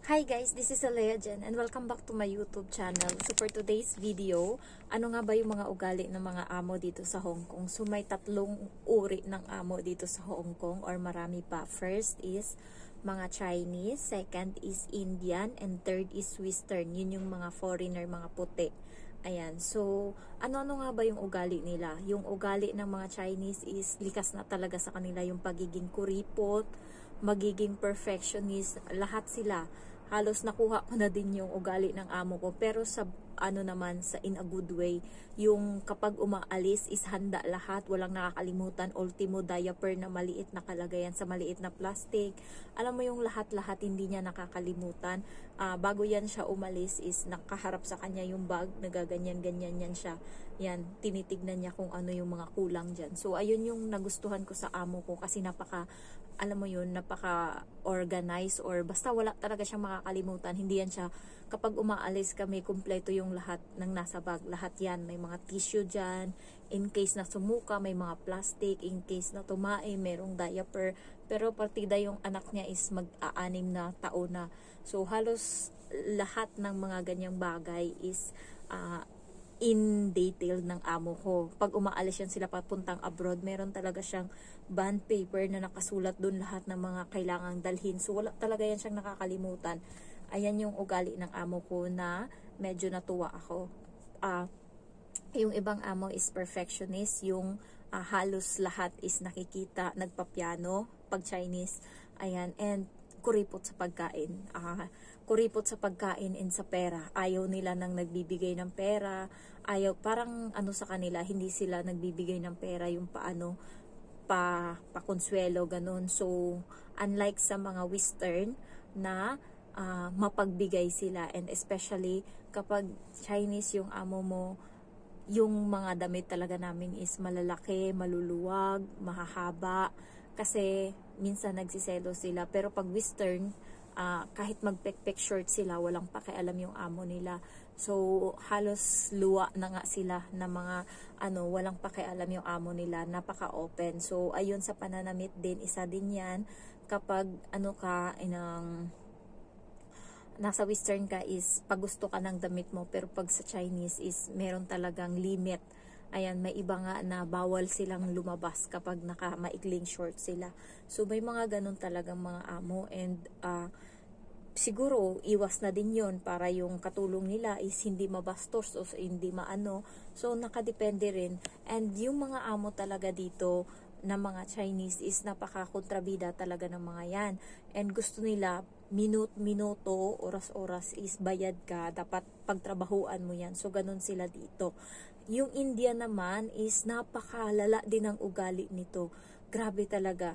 Hi guys, this is Alea Jen and welcome back to my YouTube channel. So for today's video, ano nga ba yung mga ugali ng mga amo dito sa Hong Kong? So may tatlong uri ng amo dito sa Hong Kong or marami pa. First is mga Chinese, second is Indian, and third is Western. Yun yung mga foreigner, mga puti. Ayan, so ano-ano nga ba yung ugali nila? Yung ugali ng mga Chinese is likas na talaga sa kanila yung pagiging kuripot, magiging perfectionist, lahat sila. Halos nakuha ko na din yung ugali ng amo ko, pero sa ano naman, sa in a good way, yung kapag umaalis is handa lahat, walang nakakalimutan, ultimo diaper na maliit na kalagayan sa maliit na plastic, alam mo yung lahat-lahat hindi niya nakakalimutan. Bago yan siya umalis is nakaharap sa kanya yung bag, nagaganyan-ganyan yan siya, yan, tinitignan niya kung ano yung mga kulang dyan. So ayun yung nagustuhan ko sa amo ko, kasi alam mo yun, napaka organized, or basta wala talaga siyang makakalimutan. Hindi yan siya, kapag umaalis kami, kumpleto yung lahat ng nasa bag, lahat yan, may mga tissue dyan, in case na sumuka, may mga plastic, in case na tumae, merong diaper. Pero partida yung anak niya is mag-aanim na taon na, so halos lahat ng mga ganyang bagay is in detail ng amo ko. Pag umaalis yan sila papuntang abroad, meron talaga siyang bond paper na nakasulat doon lahat ng mga kailangang dalhin. So wala talaga yan siyang nakakalimutan. Ayan yung ugali ng amo ko na medyo natuwa ako. Yung ibang amo is perfectionist. Yung halos lahat is nakikita, nagpapiano pag Chinese. Ayan, and kuripot sa pagkain. Kuripot sa pagkain and sa pera. Ayaw nila nang nagbibigay ng pera. Ayaw, parang ano sa kanila, hindi sila nagbibigay ng pera, yung pakonsuelo, ganun. So, unlike sa mga Western na mapagbigay sila, and especially kapag Chinese yung amo mo, yung mga damit talaga namin is malalaki, maluluwag, mahahaba, kasi minsan nagsiselo sila. Pero pag Western, kahit magpek-pek short sila, walang pakialam yung amo nila. So halos luwa na nga sila na mga walang pakialam yung amo nila, napaka-open. So ayun, sa pananamit din, isa din yan. Kapag nasa Western ka is pag gusto ka ng damit mo, pero pag sa Chinese is meron talagang limit. Ayan, may iba nga na bawal silang lumabas kapag naka-maikling short sila. So may mga ganun talagang mga amo, and siguro iwas na din yon para yung katulong nila is hindi mabastos o hindi maano. So nakadepende rin. And yung mga amo talaga dito na mga Chinese is napaka-kontrabida talaga ng mga yan. And gusto nila minuto, oras-oras is bayad ka, dapat pagtrabahuan mo yan. So ganun sila dito. Yung India naman is napakalala din ang ugali nito. Grabe talaga.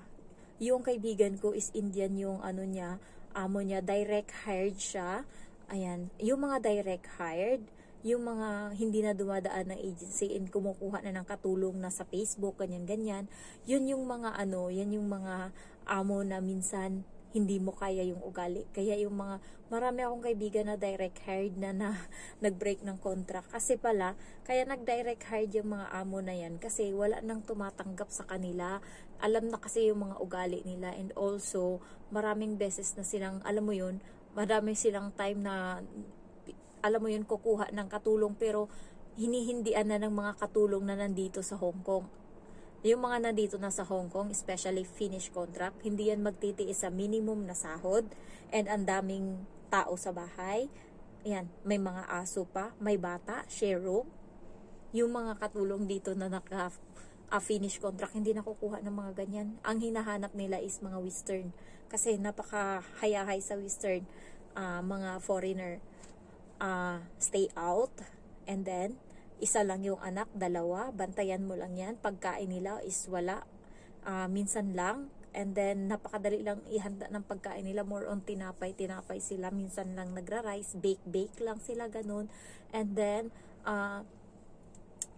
Yung kaibigan ko is Indian, yung amo niya, direct hired siya. Ayan, yung mga direct hired, yung mga hindi na dumadaan ng agency and kumukuha na ng katulong na sa Facebook, ganyan-ganyan. Yun yung mga yan yung mga amo na minsan hindi mo kaya yung ugali. Kaya yung marami akong kaibigan na direct hired na nag-break ng contract. Kasi pala, kaya nag-direct hired yung mga amo na yan kasi wala nang tumatanggap sa kanila. Alam na kasi yung mga ugali nila, and also maraming beses na silang, alam mo yun, marami silang time na, alam mo yun, kukuha ng katulong, pero hinihindian na ng mga katulong na nandito sa Hong Kong. Yung mga nandito na sa Hong Kong, especially finish contract, hindi yan magtitiis sa minimum na sahod, and ang daming tao sa bahay. Ayan, may mga aso pa, may bata, share room. Yung mga katulong dito na finish contract, hindi nakukuha ng mga ganyan. Ang hinahanap nila is mga Western. Kasi napaka-hayahay sa Western, mga foreigner. Stay out, and then isa lang yung anak, dalawa, bantayan mo lang yan. Pagkain nila is wala, minsan lang, and then napakadali lang ihanda ng pagkain nila, more on tinapay sila, minsan lang nagra-rice, bake lang sila, ganun. And then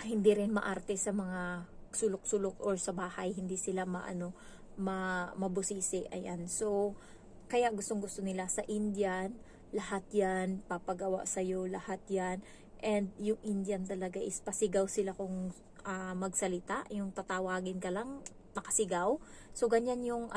hindi rin maarte sa mga sulok-sulok or sa bahay, hindi sila mabusisi. Ayan, so kaya gustong-gusto nila. Sa Indian, lahat yan papagawa sa'yo, lahat yan. And yung Indian talaga is pasigaw sila kung magsalita, yung tatawagin ka lang nakasigaw. So ganyan yung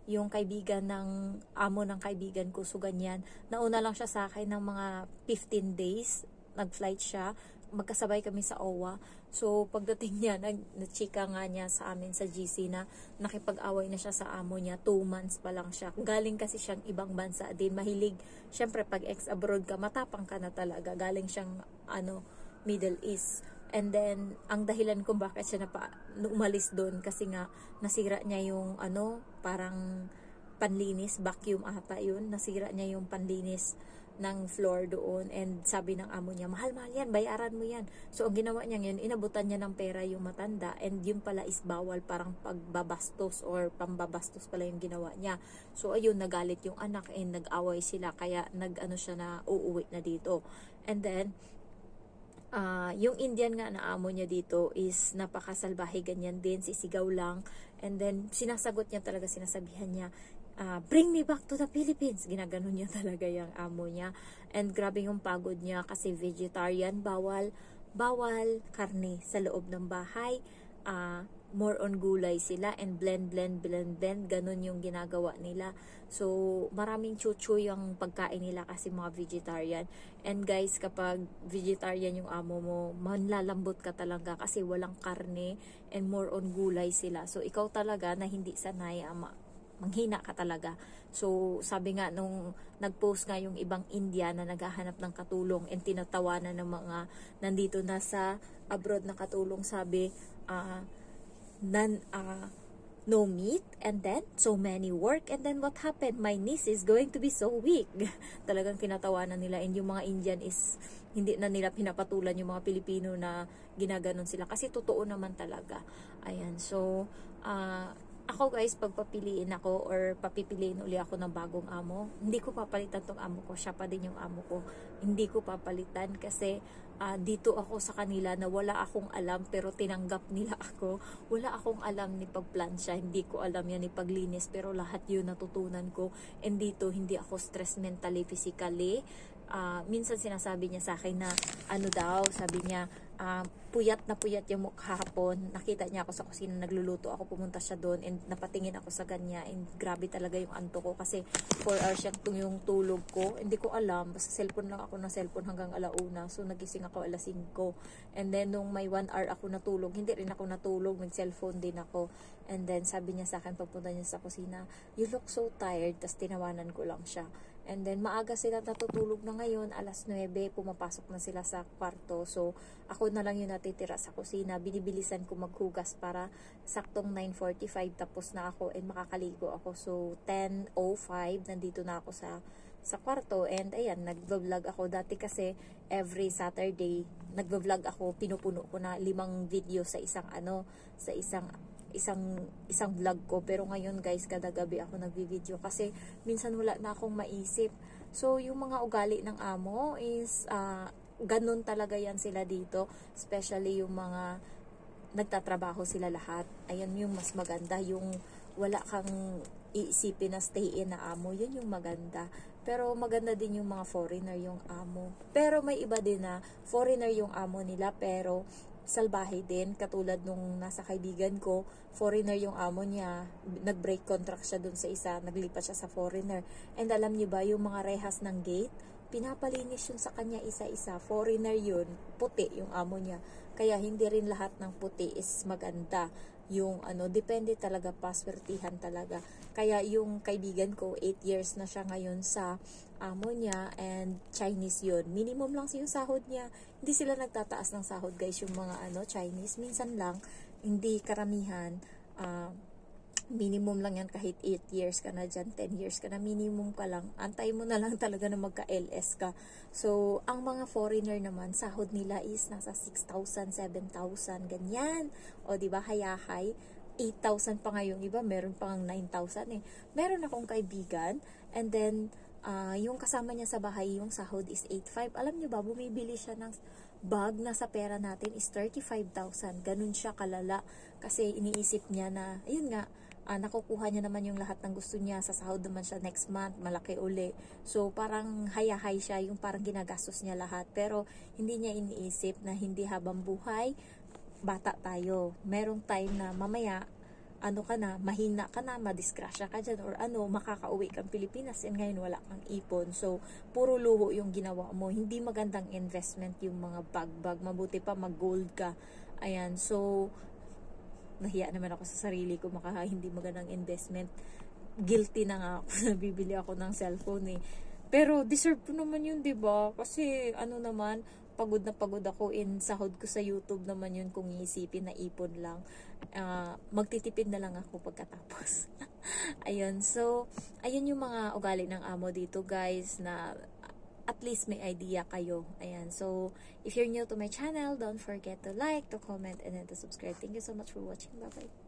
yung kaibigan ng amo ng kaibigan ko, so ganyan. Nauna lang siya sa akin ng mga 15 days, nag-flight siya, magkasabay kami sa OWA. So pagdating niya, na-chika nga niya sa amin sa GC na nakipag-away na siya sa amo niya, 2 months pa lang siya. Galing kasi siyang ibang bansa din, mahilig, syempre pag ex-abroad ka, matapang ka na talaga. Galing siyang Middle East. And then, ang dahilan kung bakit siya umalis doon, kasi nga, nasira niya yung, parang panlinis, vacuum ata yun, nasira niya yung panlinis ng floor doon, and sabi ng amo niya, mahal-mahal yan, bayaran mo yan. So, ang ginawa niya ngayon, inabutan niya ng pera yung matanda, and yun pala is bawal, parang pagbabastos or pambabastos pala yung ginawa niya. So, ayun, nagalit yung anak, and nag-away sila, kaya siya na uuwi na dito. And then, yung Indian nga na amo niya dito is napakasalbahe, ganyan din, sisigaw lang, and then sinasagot niya talaga, sinasabihan niya, bring me back to the Philippines, ginaganon niya talaga yung amo niya. And grabe yung pagod niya kasi vegetarian, bawal karne sa loob ng bahay, more on gulay sila, and blend, ganun yung ginagawa nila. So, maraming chuchu yung pagkain nila kasi mga vegetarian. And guys, kapag vegetarian yung amo mo, manlalambot ka talaga kasi walang karne and more on gulay sila. So, ikaw talaga na hindi sanay, manghina ka talaga. So, sabi nga nung nag-post nga yung ibang India na naghahanap ng katulong and tinatawanan ng mga nandito na sa abroad na katulong, sabi, no meat, and then so many work, and then what happened? My niece is going to be so weak. Talagang kinatawanan nila, and yung mga Indian is hindi na nila pinapatulan yung mga Pilipino na ginaganon sila kasi totoo naman talaga. Ayan, so ako guys, pag papiliin ako or papipiliin uli ako ng bagong amo, hindi ko papalitan tong amo ko, siya pa din yung amo ko. Hindi ko papalitan kasi dito ako sa kanila na wala akong alam, pero tinanggap nila ako. Wala akong alam ni pagplansya, hindi ko alam yan ni paglinis, pero lahat yun natutunan ko. And dito hindi ako stress mentally, physically. Minsan sinasabi niya sa akin na sabi niya, puyat na puyat yung mukha hapon. Nakita niya ako sa kusina, nagluluto ako, pumunta siya doon, and napatingin ako sa kanya, and grabe talaga yung anto ko kasi 4 hours yung tulog ko. Hindi ko alam, basta cellphone lang ako ng cellphone hanggang 1:00. So nagising ako 5:00, and then nung may 1 hour ako natulog, hindi rin ako natulog, nag-cellphone din ako. And then sabi niya sa akin pagpunta niya sa kusina, you look so tired. Tas tinawanan ko lang siya. And then maaga sila natutulog na ngayon, 9:00, pumapasok na sila sa kwarto. So ako na lang yung natitira sa kusina. Binibilisan ko maghugas para saktong 9:45 tapos na ako and makakaligo ako. So 10:05 nandito na ako sa kwarto, and ayan, nagvo-vlog ako. Dati kasi every Saturday nagvo-vlog ako, pinupuno ko na 5 video sa isang vlog ko. Pero ngayon guys, kada gabi ako nagvi-video kasi minsan wala na akong maisip. So yung mga ugali ng amo is ganun talaga yan sila dito, especially yung mga nagtatrabaho sila lahat. Ayan yung mas maganda, yung wala kang iisipin na stay in na amo, yun yung maganda. Pero maganda din yung mga foreigner yung amo. Pero may iba din na foreigner yung amo nila pero salbahe din, katulad nung nasa kaibigan ko, foreigner yung amo niya, nag-break contract siya dun sa isa, naglipat siya sa foreigner. And alam niyo ba, yung mga rehas ng gate, pinapalinis yun sa kanya isa-isa. Foreigner yun, puti yung amo niya. Kaya hindi rin lahat ng puti is maganda. Yung depende talaga, paswertihan talaga. Kaya yung kaibigan ko, 8 years na siya ngayon sa amo niya, and Chinese yun. Minimum lang yung sahod niya. Hindi sila nagtataas ng sahod guys, yung mga Chinese. Minsan lang, hindi karamihan. Minimum lang yan kahit 8 years ka na dyan, 10 years ka na, minimum ka lang. Antay mo na lang talaga na magka-LS ka. So, ang mga foreigner naman, sahod nila is nasa 6,000, 7,000, ganyan. O, diba, hayahay. 8,000 pa ngayon, iba, meron pang 9,000 eh. Meron akong kaibigan, and then, yung kasama niya sa bahay, yung sahod is 8,500. Alam niyo ba, bumibili siya ng bag na sa pera natin is 35,000. Ganun siya kalala. Kasi iniisip niya na, ayun nga, nakukuha niya naman yung lahat ng gusto niya. Sa sahod naman siya next month, malaki uli. So, parang hayahay siya, yung parang ginagastos niya lahat. Pero, hindi niya iniisip na hindi habang buhay, bata tayo. Merong time na mamaya, ano ka na, mahina ka na, madisgrasya ka dyan, or ano, makakauwi kang Pilipinas and ngayon wala kang ipon. So, puro luho yung ginawa mo. Hindi magandang investment yung mga bag-bag. Mabuti pa mag-gold ka. Ayan, so, nahiya naman ako sa sarili ko, hindi magandang investment. Guilty na nga ako na bibili ako ng cellphone eh. Pero, deserve ko naman yun, diba? Kasi, ano naman, pagod na pagod ako in sahod ko sa YouTube naman yun kung iisipin na ipon lang. Magtitipid na lang ako pagkatapos. Ayun, so, ayun yung mga ugali ng amo dito guys, na at least may idea kayo. Ayan, so, if you're new to my channel, don't forget to like, to comment, and then to subscribe. Thank you so much for watching. Bye-bye.